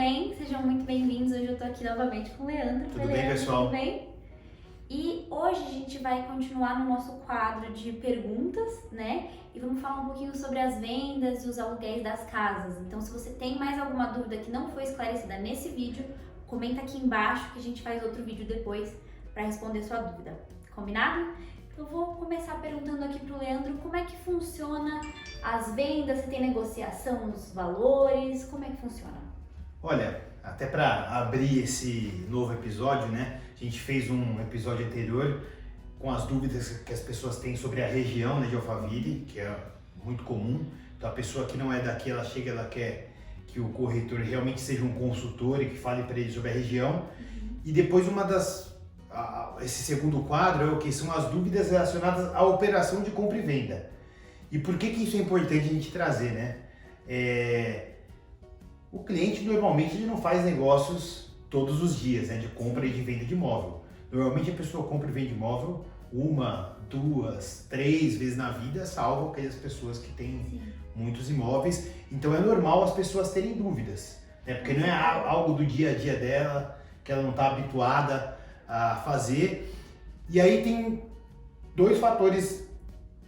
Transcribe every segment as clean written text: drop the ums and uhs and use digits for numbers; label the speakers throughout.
Speaker 1: bem? Sejam muito bem-vindos. Hoje eu tô aqui novamente com o Leandro.
Speaker 2: Tudo bem, pessoal?
Speaker 1: Tudo bem? E hoje a gente vai continuar no nosso quadro de perguntas, né? E vamos falar um pouquinho sobre as vendas e os aluguéis das casas. Então, se você tem mais alguma dúvida que não foi esclarecida nesse vídeo, comenta aqui embaixo que a gente faz outro vídeo depois para responder sua dúvida. Combinado? Eu vou começar perguntando aqui pro Leandro como é que funciona as vendas, se tem negociação nos valores, como é que funciona?
Speaker 2: Olha, até para abrir esse novo episódio, né? A gente fez um episódio anterior com as dúvidas que as pessoas têm sobre a região, né, de Alphaville, que é muito comum. Então a pessoa que não é daqui, ela chega, ela quer que o corretor realmente seja um consultor e que fale para ele sobre a região. E depois esse segundo quadro é o que? São as dúvidas relacionadas à operação de compra e venda. E por que isso é importante a gente trazer, né? O cliente normalmente ele não faz negócios todos os dias, né, de compra e de venda de imóvel. Normalmente a pessoa compra e vende imóvel uma, duas, três vezes na vida, salvo aquelas pessoas que têm muitos imóveis. Então é normal as pessoas terem dúvidas, né? Porque não é algo do dia a dia dela, que ela não está habituada a fazer. E aí tem dois fatores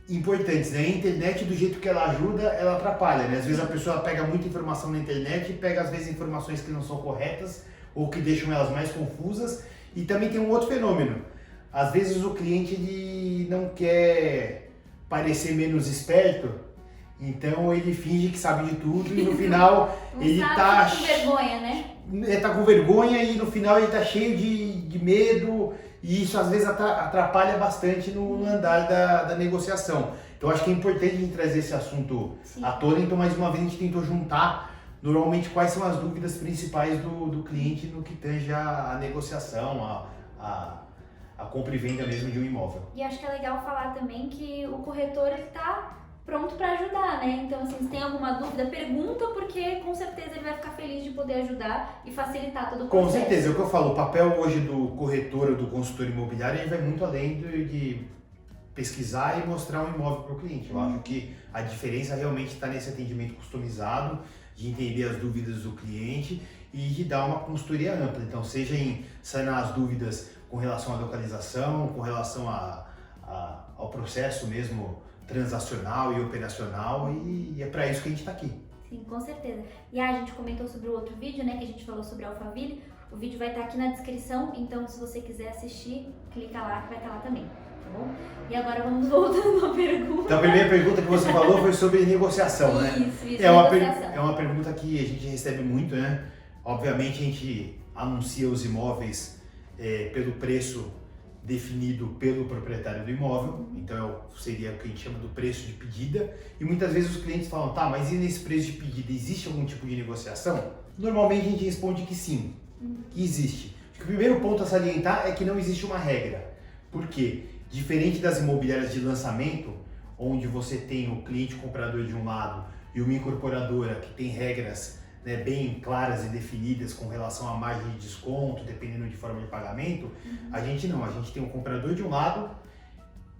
Speaker 2: importantes, né? A internet, do jeito que ela ajuda, ela atrapalha, né? Às vezes a pessoa pega muita informação na internet e pega às vezes informações que não são corretas ou que deixam elas mais confusas. E também tem um outro fenômeno. Às vezes o cliente ele não quer parecer menos esperto, então ele finge que sabe de tudo e no final ele tá
Speaker 1: com vergonha, né?
Speaker 2: Ele tá com vergonha e no final ele tá cheio de medo, e isso às vezes atrapalha bastante no andar da negociação. Então acho que é importante a gente trazer esse assunto à tona. Então mais uma vez a gente tentou juntar normalmente quais são as dúvidas principais do cliente no que tange a negociação, a compra e venda mesmo de um imóvel.
Speaker 1: E acho que é legal falar também que o corretor ele tá pronto para ajudar, né? Então, assim, se tem alguma dúvida, pergunta, porque com certeza ele vai ficar feliz de poder ajudar e facilitar todo o processo.
Speaker 2: Com certeza, é o que eu falo, o papel hoje do corretor ou do consultor imobiliário ele vai muito além de pesquisar e mostrar um imóvel para o cliente. Eu acho que a diferença realmente está nesse atendimento customizado, de entender as dúvidas do cliente e de dar uma consultoria ampla. Então, seja em sanar as dúvidas com relação à localização, com relação ao processo mesmo transacional e operacional, e é para isso que a gente está aqui.
Speaker 1: Sim, com certeza. E a gente comentou sobre o outro vídeo, né, que a gente falou sobre Alphaville. O vídeo vai estar aqui na descrição, então se você quiser assistir, clica lá que vai estar lá também, tá bom? E agora vamos voltando à pergunta.
Speaker 2: Então a primeira pergunta que você falou foi sobre negociação, né?
Speaker 1: Isso,
Speaker 2: negociação. É uma pergunta que a gente recebe muito, né? Obviamente a gente anuncia os imóveis pelo preço definido pelo proprietário do imóvel, então seria o que a gente chama do preço de pedida, e muitas vezes os clientes falam, tá, mas e nesse preço de pedida existe algum tipo de negociação? Normalmente a gente responde que sim, que existe. Acho que o primeiro ponto a salientar é que não existe uma regra. Por quê? Diferente das imobiliárias de lançamento, onde você tem o cliente comprador de um lado e uma incorporadora que tem regras, né, bem claras e definidas com relação à margem de desconto, dependendo de forma de pagamento, a gente não. A gente tem um comprador de um lado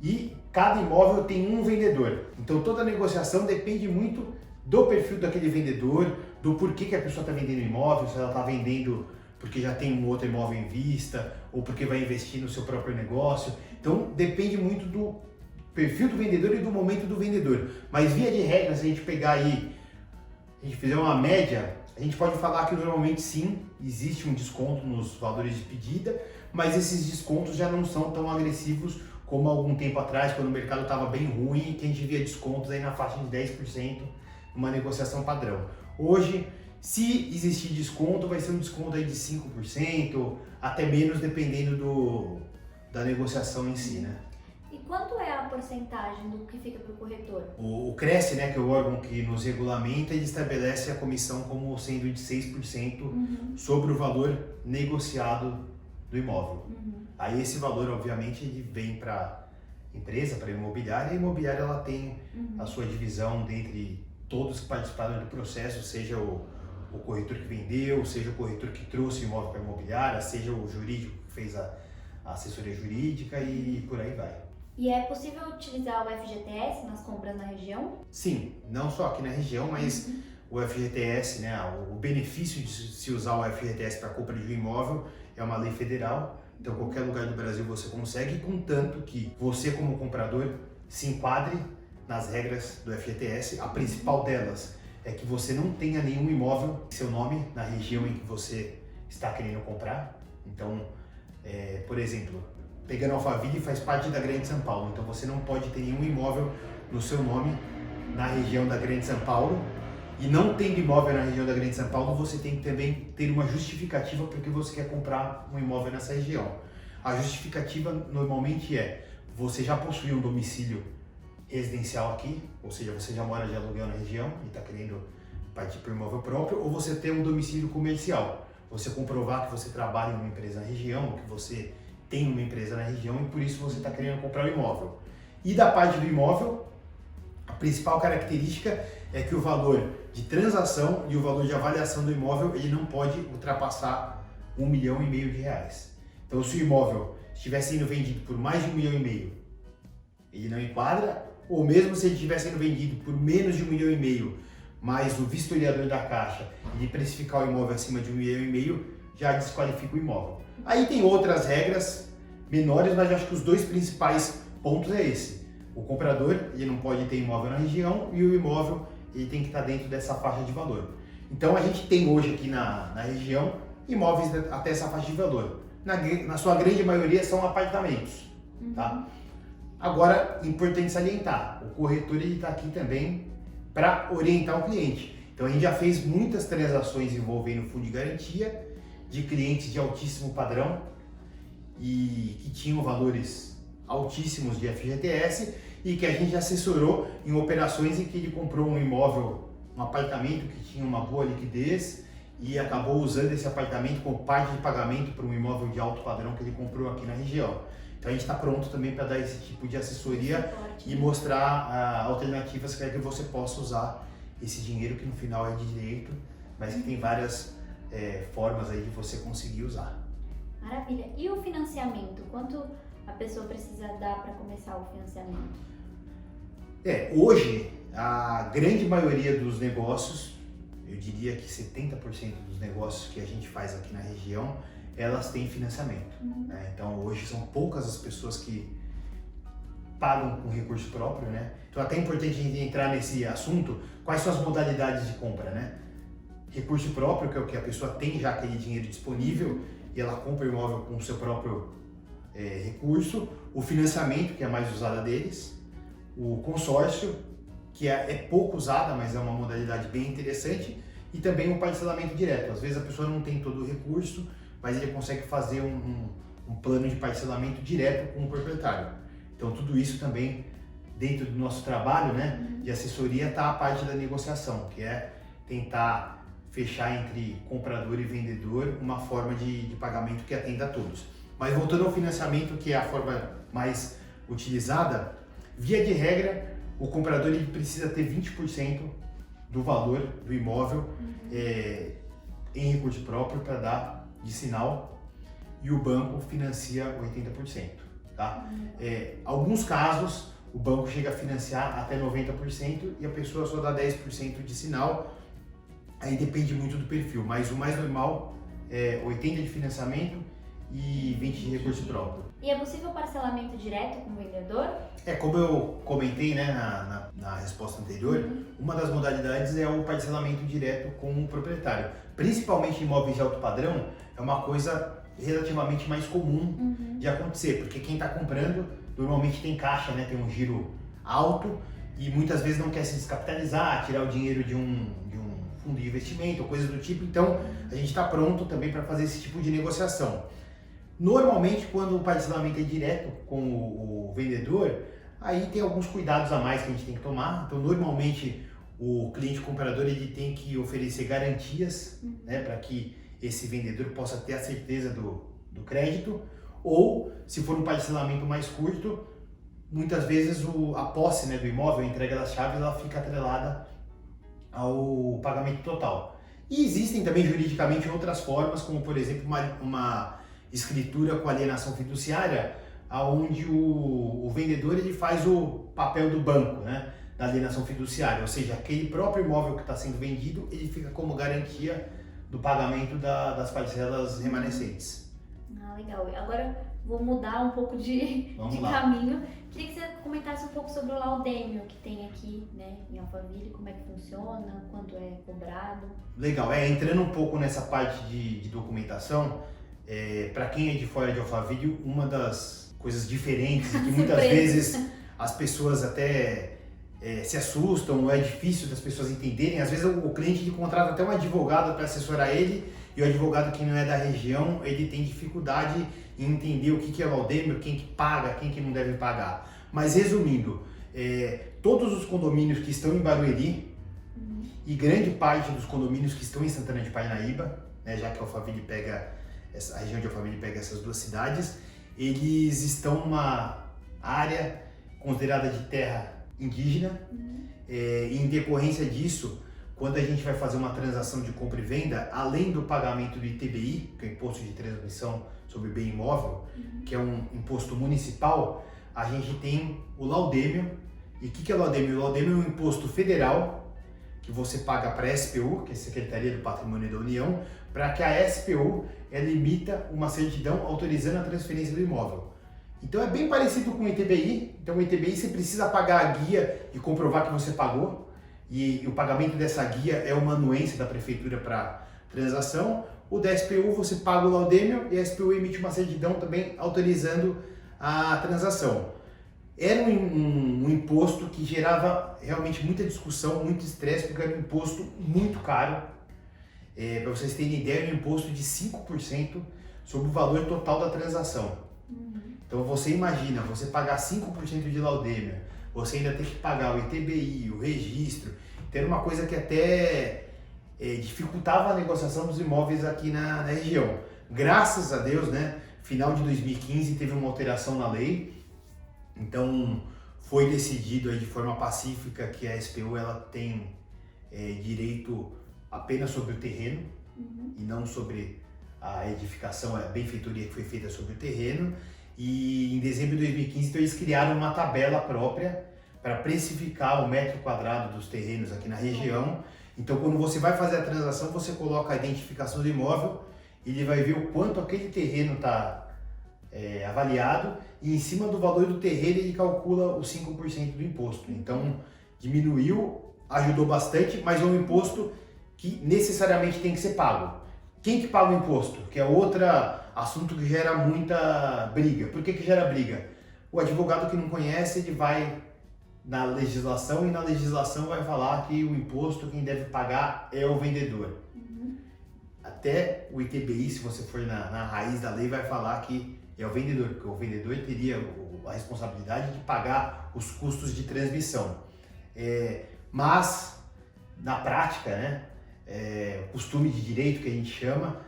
Speaker 2: e cada imóvel tem um vendedor. Então toda a negociação depende muito do perfil daquele vendedor, do porquê que a pessoa está vendendo o imóvel, se ela está vendendo porque já tem um outro imóvel em vista ou porque vai investir no seu próprio negócio. Então depende muito do perfil do vendedor e do momento do vendedor. Mas via de regra, se a gente pegar aí, a gente fizer uma média, a gente pode falar que normalmente sim, existe um desconto nos valores de pedida, mas esses descontos já não são tão agressivos como há algum tempo atrás, quando o mercado estava bem ruim, que a gente via descontos aí na faixa de 10% numa negociação padrão. Hoje, se existir desconto, vai ser um desconto aí de 5%, até menos, dependendo da negociação em si, né?
Speaker 1: E quanto é a porcentagem do que fica para o corretor?
Speaker 2: O CRESSE, né, que é o órgão que nos regulamenta, ele estabelece a comissão como sendo de 6% sobre o valor negociado do imóvel. Aí esse valor, obviamente, ele vem para a empresa, para a imobiliária, e a imobiliária ela tem a sua divisão dentre todos que participaram do processo, seja o corretor que vendeu, seja o corretor que trouxe o imóvel para a imobiliária, seja o jurídico que fez a assessoria jurídica e por aí vai.
Speaker 1: E é possível utilizar o FGTS nas compras na região?
Speaker 2: Sim, não só aqui na região, mas o FGTS, né, o benefício de se usar o FGTS para compra de um imóvel é uma lei federal, então qualquer lugar do Brasil você consegue, contanto que você como comprador se enquadre nas regras do FGTS. A principal delas é que você não tenha nenhum imóvel em seu nome na região em que você está querendo comprar. Então, por exemplo, pegando Alphaville faz parte da Grande São Paulo, então você não pode ter nenhum imóvel no seu nome na região da Grande São Paulo. E não tendo imóvel na região da Grande São Paulo, você tem que também ter uma justificativa porque você quer comprar um imóvel nessa região. A justificativa normalmente é: você já possui um domicílio residencial aqui, ou seja, você já mora de aluguel na região e está querendo partir para o imóvel próprio, ou você tem um domicílio comercial. Você comprovar que você trabalha em uma empresa na região, ou que você tem uma empresa na região e por isso você está querendo comprar o imóvel. E da parte do imóvel, a principal característica é que o valor de transação e o valor de avaliação do imóvel ele não pode ultrapassar R$1,5 milhão de reais. Então, se o imóvel estiver sendo vendido por mais de R$1,5 milhão, ele não enquadra, ou mesmo se ele estiver sendo vendido por menos de R$1,5 milhão, mas o vistoriador da Caixa ele precificar o imóvel acima de R$1,5 milhão, já desqualifica o imóvel. Aí tem outras regras menores, mas eu acho que os dois principais pontos é esse. O comprador ele não pode ter imóvel na região e o imóvel ele tem que estar dentro dessa faixa de valor. Então a gente tem hoje aqui na região imóveis até essa faixa de valor. Na sua grande maioria são apartamentos. Tá? Agora, importante salientar, o corretor está aqui também para orientar o cliente. Então a gente já fez muitas transações envolvendo fundo de garantia de clientes de altíssimo padrão e que tinham valores altíssimos de FGTS e que a gente assessorou em operações em que ele comprou um imóvel, um apartamento que tinha uma boa liquidez e acabou usando esse apartamento como parte de pagamento para um imóvel de alto padrão que ele comprou aqui na região. Então a gente está pronto também para dar esse tipo de assessoria e mostrar alternativas para que você possa usar esse dinheiro que no final é de direito, mas que tem várias formas aí de você conseguir usar.
Speaker 1: Maravilha. E o financiamento? Quanto a pessoa precisa dar para começar o financiamento?
Speaker 2: Hoje, a grande maioria dos negócios, eu diria que 70% dos negócios que a gente faz aqui na região, elas têm financiamento. Né? Então, hoje são poucas as pessoas que pagam com recurso próprio, né? Então, até é importante a gente entrar nesse assunto, quais são as modalidades de compra, né? Recurso próprio, que é o que a pessoa tem já aquele dinheiro disponível e ela compra o imóvel com o seu próprio recurso, o financiamento, que é a mais usada deles, o consórcio, que é pouco usada, mas é uma modalidade bem interessante, e também o parcelamento direto. Às vezes a pessoa não tem todo o recurso, mas ele consegue fazer um plano de parcelamento direto com o proprietário. Então tudo isso também, dentro do nosso trabalho, né, de assessoria, está a parte da negociação, que é tentar fechar entre comprador e vendedor uma forma de pagamento que atenda a todos. Mas voltando ao financiamento, que é a forma mais utilizada, via de regra, o comprador ele precisa ter 20% do valor do imóvel em recurso próprio para dar de sinal e o banco financia 80%. Tá? Alguns casos, o banco chega a financiar até 90% e a pessoa só dá 10% de sinal, aí depende muito do perfil, mas o mais normal é 80% de financiamento e 20% de recurso próprio.
Speaker 1: E é possível parcelamento direto com o vendedor?
Speaker 2: Como eu comentei, né, na resposta anterior, uma das modalidades é o parcelamento direto com o proprietário. Principalmente em imóveis de alto padrão, é uma coisa relativamente mais comum de acontecer, porque quem está comprando normalmente tem caixa, né, tem um giro alto e muitas vezes não quer se descapitalizar, tirar o dinheiro de um fundo de investimento ou coisa do tipo, então a gente está pronto também para fazer esse tipo de negociação. Normalmente, quando o parcelamento é direto com o vendedor, aí tem alguns cuidados a mais que a gente tem que tomar. Então, normalmente, o cliente comprador ele tem que oferecer garantias, né, para que esse vendedor possa ter a certeza do crédito. Ou, se for um parcelamento mais curto, muitas vezes a posse, né, do imóvel, a entrega das chaves, ela fica atrelada ao pagamento total. E existem também juridicamente outras formas, como por exemplo uma escritura com alienação fiduciária, onde o vendedor ele faz o papel do banco, né? na alienação fiduciária, ou seja, aquele próprio imóvel que está sendo vendido, ele fica como garantia do pagamento das parcelas remanescentes.
Speaker 1: Ah, legal. Agora vou mudar um pouco de caminho. Queria que você comentasse um pouco sobre o laudêmio que tem aqui, né, em Alphaville, como é que funciona, quanto é cobrado.
Speaker 2: Legal, entrando um pouco nessa parte de documentação, para quem é de fora de Alphaville, uma das coisas diferentes e que muitas vezes as pessoas até se assustam, ou é difícil das pessoas entenderem, às vezes o cliente ele contrata até um advogado para assessorar ele, e o advogado que não é da região, ele tem dificuldade em entender o que é laudêmio, quem que paga, quem que não deve pagar. Mas resumindo, todos os condomínios que estão em Barueri e grande parte dos condomínios que estão em Santana de Parnaíba, né, já que Alphaville a região de Alphaville pega essas duas cidades, eles estão numa área considerada de terra indígena, e em decorrência disso, quando a gente vai fazer uma transação de compra e venda, além do pagamento do ITBI, que é o Imposto de Transmissão sobre Bem Imóvel, que é um imposto municipal, a gente tem o laudêmio. E o que é o laudêmio? O laudêmio é um imposto federal que você paga para a SPU, que é a Secretaria do Patrimônio da União, para que a SPU emita uma certidão autorizando a transferência do imóvel. Então é bem parecido com o ITBI. Então o ITBI você precisa pagar a guia e comprovar que você pagou. E o pagamento dessa guia é uma anuência da prefeitura para transação. O da SPU você paga o laudêmio e a SPU emite uma certidão também autorizando a transação. Era um imposto que gerava realmente muita discussão, muito estresse, porque era um imposto muito caro. Para vocês terem ideia, era um imposto de 5% sobre o valor total da transação. Então você imagina, você pagar 5% de laudêmio, você ainda tem que pagar o ITBI, o registro. Então era uma coisa que até dificultava a negociação dos imóveis aqui na região. Graças a Deus, né, final de 2015 teve uma alteração na lei, então foi decidido aí de forma pacífica que a SPU ela tem direito apenas sobre o terreno e não sobre a edificação, a benfeitoria que foi feita sobre o terreno. E em dezembro de 2015 então, eles criaram uma tabela própria para precificar o metro quadrado dos terrenos aqui na região. Então quando você vai fazer a transação, você coloca a identificação do imóvel, ele vai ver o quanto aquele terreno está avaliado, e em cima do valor do terreno ele calcula os 5% do imposto. Então diminuiu, ajudou bastante, mas é um imposto que necessariamente tem que ser pago. Quem que paga o imposto? Que é outro assunto que gera muita briga. Por que gera briga? O advogado que não conhece, ele vai na legislação, e na legislação vai falar que o imposto quem deve pagar é o vendedor. Até o ITBI, se você for na raiz da lei, vai falar que é o vendedor, porque o vendedor teria a responsabilidade de pagar os custos de transmissão. Mas, na prática, né, costume de direito que a gente chama,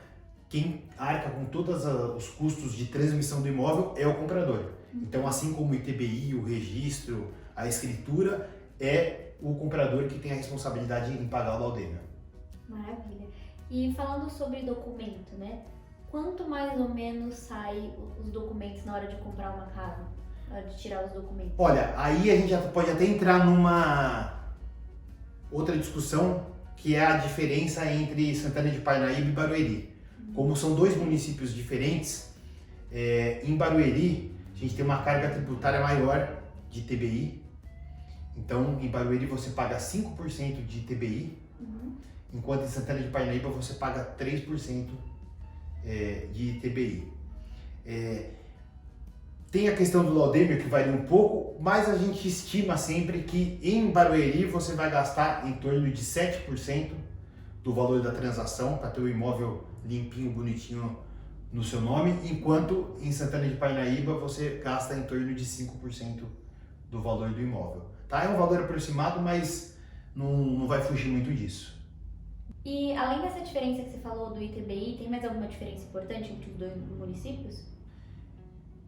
Speaker 2: quem arca com todos os custos de transmissão do imóvel é o comprador. Então, assim como o ITBI, o registro, a escritura, é o comprador que tem a responsabilidade em pagar o laudêmio.
Speaker 1: Maravilha. E falando sobre documento, né? Quanto mais ou menos sai os documentos na hora de comprar uma casa? Na hora de tirar os documentos?
Speaker 2: Olha, aí a gente já pode até entrar numa outra discussão, que é a diferença entre Santana de Parnaíba e Barueri. Como são dois municípios diferentes, em Barueri a gente tem uma carga tributária maior de ITBI. Então, em Barueri você paga 5% de ITBI, enquanto em Santana de Parnaíba você paga 3% de ITBI. Tem a questão do laudêmio que varia um pouco, mas a gente estima sempre que em Barueri você vai gastar em torno de 7% do valor da transação para ter o imóvel limpinho, bonitinho no seu nome, enquanto em Santana de Parnaíba você gasta em torno de 5% do valor do imóvel. Tá? É um valor aproximado, mas não vai fugir muito disso.
Speaker 1: E além dessa diferença que você falou do ITBI, tem mais alguma diferença importante entre os dois municípios?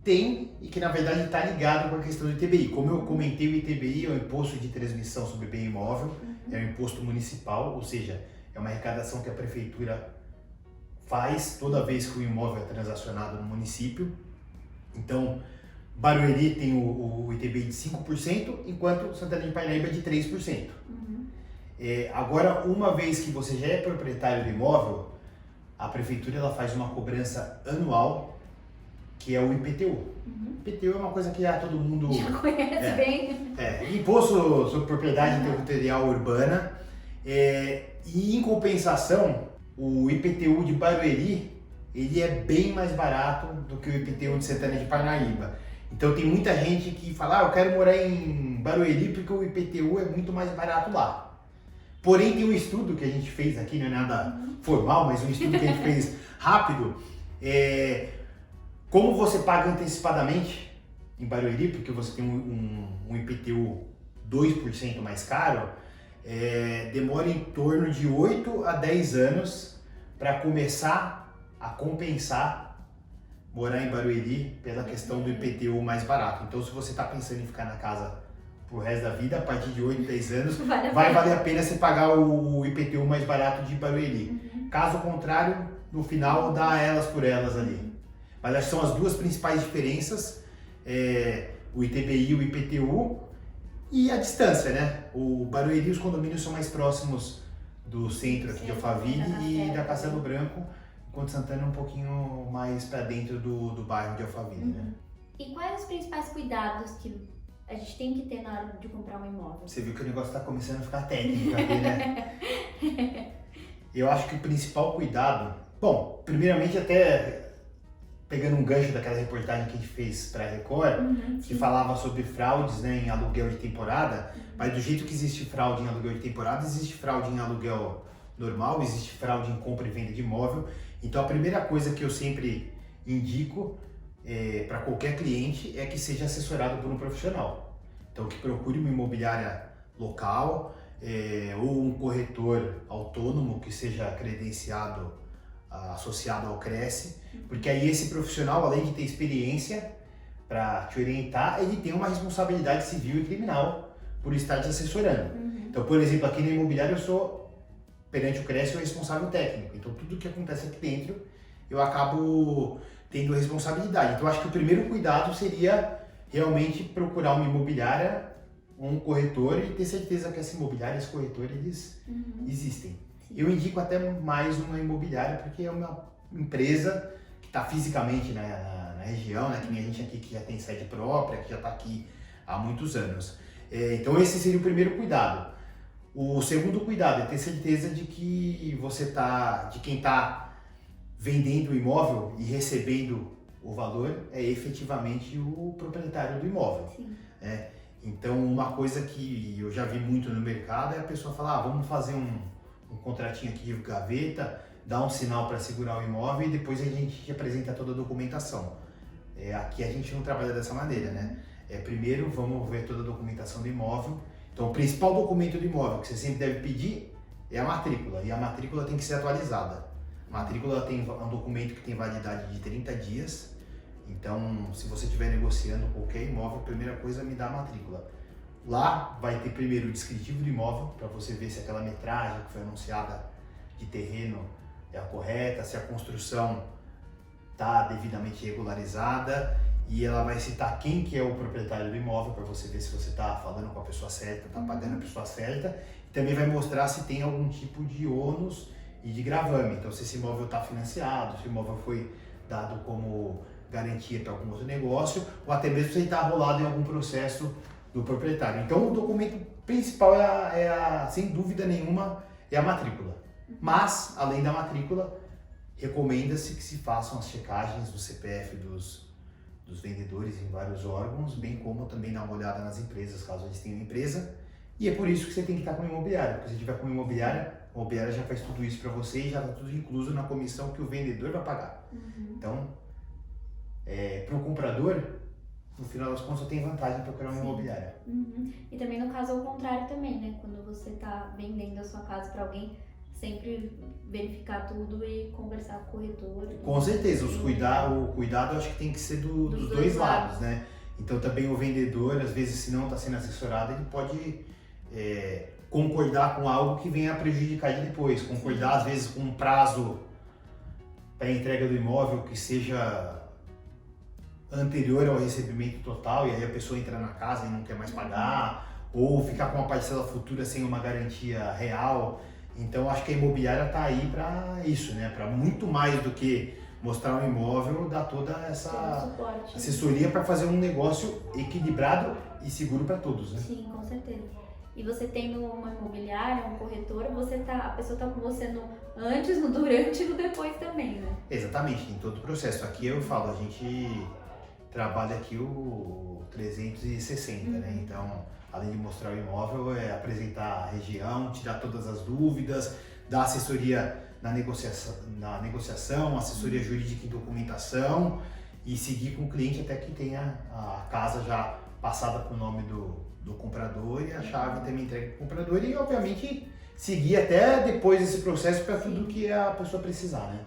Speaker 2: Tem, e que na verdade está ligado com a questão do ITBI. Como eu comentei, o ITBI é o Imposto de Transmissão sobre Bem Imóvel, é um imposto municipal, ou seja, é uma arrecadação que a prefeitura faz toda vez que o imóvel é transacionado no município. Então, Barueri tem o ITBI de 5%, enquanto Santana de Parnaíba é de 3%. Agora, uma vez que você já é proprietário do imóvel, a prefeitura ela faz uma cobrança anual, que é o IPTU. IPTU é uma coisa que todo mundo
Speaker 1: já conhece bem.
Speaker 2: Imposto sobre Propriedade Territorial Urbana. E em compensação, o IPTU de Barueri ele é bem mais barato do que o IPTU de Santana de Parnaíba. Então tem muita gente que fala, eu quero morar em Barueri porque o IPTU é muito mais barato lá. Porém tem um estudo que a gente fez aqui, não é nada formal, mas um estudo que a gente fez rápido, como você paga antecipadamente em Barueri, porque você tem um IPTU 2% mais caro, demora em torno de 8 a 10 anos para começar a compensar morar em Barueri pela questão do IPTU mais barato. Então, se você está pensando em ficar na casa pro resto da vida, a partir de 8, 10 anos, vai valer a pena você pagar o IPTU mais barato de Barueri. Caso contrário, no final, dá elas por elas ali. Mas acho que são as duas principais diferenças, o ITBI e o IPTU, e a distância, né? O Barueri, os condomínios são mais próximos do centro aqui de Alphaville e da Castelo Branco, enquanto Santana é um pouquinho mais para dentro do bairro de Alphaville, né?
Speaker 1: E quais os principais cuidados que a gente tem que ter na hora de comprar um imóvel?
Speaker 2: Você viu que o negócio está começando a ficar técnico aqui, né? Eu acho que o principal cuidado... Bom, primeiramente até pegando um gancho daquela reportagem que a gente fez para a Record, que falava sobre fraudes, né, em aluguel de temporada, mas do jeito que existe fraude em aluguel de temporada, existe fraude em aluguel normal, existe fraude em compra e venda de imóvel. Então a primeira coisa que eu sempre indico para qualquer cliente é que seja assessorado por um profissional. Então que procure uma imobiliária local ou um corretor autônomo que seja credenciado, associado ao Cresce, porque aí esse profissional, além de ter experiência para te orientar, ele tem uma responsabilidade civil e criminal por estar te assessorando. Então, por exemplo, aqui na imobiliária eu sou, perante o Cresce, o responsável técnico. Então, tudo que acontece aqui dentro, eu acabo tendo responsabilidade. Então, acho que o primeiro cuidado seria realmente procurar uma imobiliária, um corretor e ter certeza que essa imobiliária, esse corretor, eles existem. Eu indico até mais uma imobiliária porque é uma empresa que está fisicamente na região, né? Que nem a gente aqui que já tem sede própria, que já está aqui há muitos anos. Então esse seria o primeiro cuidado. O segundo cuidado é ter certeza de que de quem está vendendo o imóvel e recebendo o valor é efetivamente o proprietário do imóvel. Então uma coisa que eu já vi muito no mercado é a pessoa falar, vamos fazer um contratinho aqui de gaveta, dá um sinal para segurar o imóvel e depois a gente te apresenta toda a documentação. Aqui a gente não trabalha dessa maneira, né? Primeiro vamos ver toda a documentação do imóvel. Então o principal documento do imóvel que você sempre deve pedir é a matrícula, e a matrícula tem que ser atualizada. A matrícula é um documento que tem validade de 30 dias, então se você estiver negociando qualquer imóvel, a primeira coisa é me dar a matrícula. Lá vai ter primeiro o descritivo do imóvel, para você ver se aquela metragem que foi anunciada de terreno é a correta, se a construção está devidamente regularizada, e ela vai citar quem que é o proprietário do imóvel, para você ver se você está falando com a pessoa certa, está pagando a pessoa certa, e também vai mostrar se tem algum tipo de ônus e de gravame. Então se esse imóvel está financiado, se o imóvel foi dado como garantia para algum outro negócio, ou até mesmo se ele está rolado em algum processo do proprietário. Então o documento principal sem dúvida nenhuma, é a matrícula. Mas, além da matrícula, recomenda-se que se façam as checagens do CPF dos vendedores em vários órgãos, bem como também dar uma olhada nas empresas, caso eles tenham empresa. E é por isso que você tem que estar com imobiliária, porque se tiver com imobiliária, a imobiliária já faz tudo isso para você e já está tudo incluso na comissão que o vendedor vai pagar. Então, para o comprador, no final das contas, tem vantagem procurar uma imobiliária.
Speaker 1: E também no caso ao contrário também, né? Quando você está vendendo a sua casa para alguém, sempre verificar tudo e conversar com o corretor.
Speaker 2: Com certeza, o cuidado eu acho que tem que ser dos dois lados, né? Então também o vendedor, às vezes, se não está sendo assessorado, ele pode concordar com algo que venha a prejudicar ele depois. Concordar, às vezes, com um prazo para a entrega do imóvel que seja anterior ao recebimento total e aí a pessoa entra na casa e não quer mais pagar, ou ficar com uma parcela futura sem uma garantia real. Então acho que a imobiliária está aí para isso, né? Para muito mais do que mostrar um imóvel, dar toda essa
Speaker 1: suporte,
Speaker 2: assessoria para fazer um negócio equilibrado e seguro para todos, né?
Speaker 1: Sim, com certeza. E você tendo uma imobiliária, um corretor, a pessoa está com você no antes, no durante e no depois também, né?
Speaker 2: Exatamente, em todo o processo. Aqui eu falo, a gente trabalha aqui o 360, né? Então, além de mostrar o imóvel, é apresentar a região, tirar todas as dúvidas, dar assessoria na negociação, assessoria jurídica e documentação e seguir com o cliente até que tenha a casa já passada para o nome do comprador e a chave também entregue para o comprador e, obviamente, seguir até depois desse processo para tudo que a pessoa precisar, né?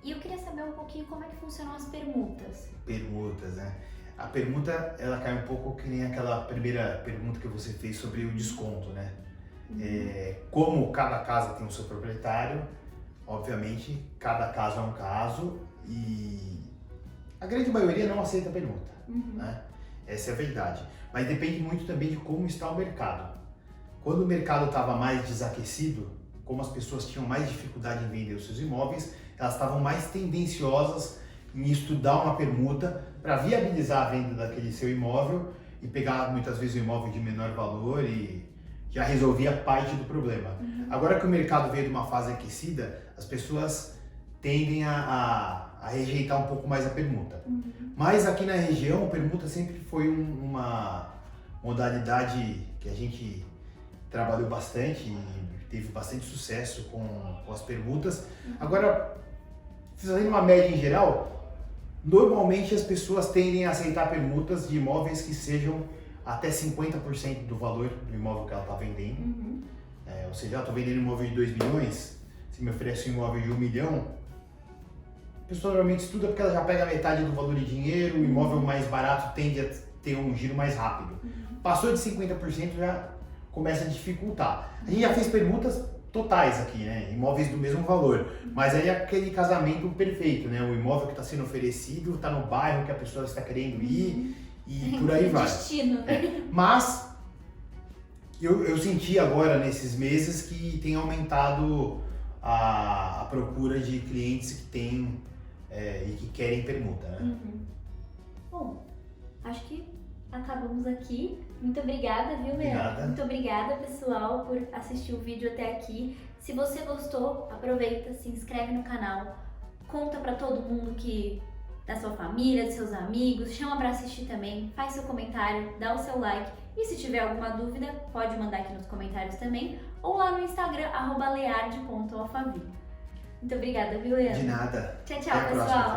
Speaker 1: E eu queria saber um pouquinho como é que funcionam as permutas.
Speaker 2: Permutas, né? A permuta, ela cai um pouco que nem aquela primeira pergunta que você fez sobre o desconto, né? Como cada casa tem o seu proprietário, obviamente, cada caso é um caso e a grande maioria não aceita permuta, né? Essa é a verdade. Mas depende muito também de como está o mercado. Quando o mercado estava mais desaquecido, como as pessoas tinham mais dificuldade em vender os seus imóveis, elas estavam mais tendenciosas em estudar uma permuta para viabilizar a venda daquele seu imóvel e pegar muitas vezes o imóvel de menor valor e já resolvia parte do problema. Agora que o mercado veio de uma fase aquecida, as pessoas tendem a rejeitar um pouco mais a permuta. Mas aqui na região, a permuta sempre foi uma modalidade que a gente trabalhou bastante e teve bastante sucesso com as permutas. Agora, fazendo uma média em geral, normalmente as pessoas tendem a aceitar permutas de imóveis que sejam até 50% do valor do imóvel que ela está vendendo. Ou seja, eu estou vendendo um imóvel de 2 milhões, se me oferece um imóvel de 1 milhão, a pessoa normalmente estuda porque ela já pega metade do valor de dinheiro, o imóvel mais barato tende a ter um giro mais rápido. Passou de 50% já começa a dificultar. A gente já fez permutas totais aqui, né? Imóveis do mesmo valor, mas aí é aquele casamento perfeito, né? O imóvel que está sendo oferecido, está no bairro que a pessoa está querendo ir e por aí vai.
Speaker 1: Destino, né?
Speaker 2: Mas eu senti agora nesses meses que tem aumentado a procura de clientes que têm e que querem permuta, né?
Speaker 1: Bom, acho que acabamos aqui. Muito obrigada, viu, Leandro?
Speaker 2: Obrigada.
Speaker 1: Muito obrigada, pessoal, por assistir o vídeo até aqui. Se você gostou, aproveita, se inscreve no canal, conta pra todo mundo da sua família, dos seus amigos, chama pra assistir também, faz seu comentário, dá o seu like e se tiver alguma dúvida, pode mandar aqui nos comentários também ou lá no Instagram, @leard.alphaville. Muito obrigada, viu, Leandro?
Speaker 2: De nada.
Speaker 1: Tchau,
Speaker 2: Até
Speaker 1: tchau,
Speaker 2: a próxima.
Speaker 1: pessoal.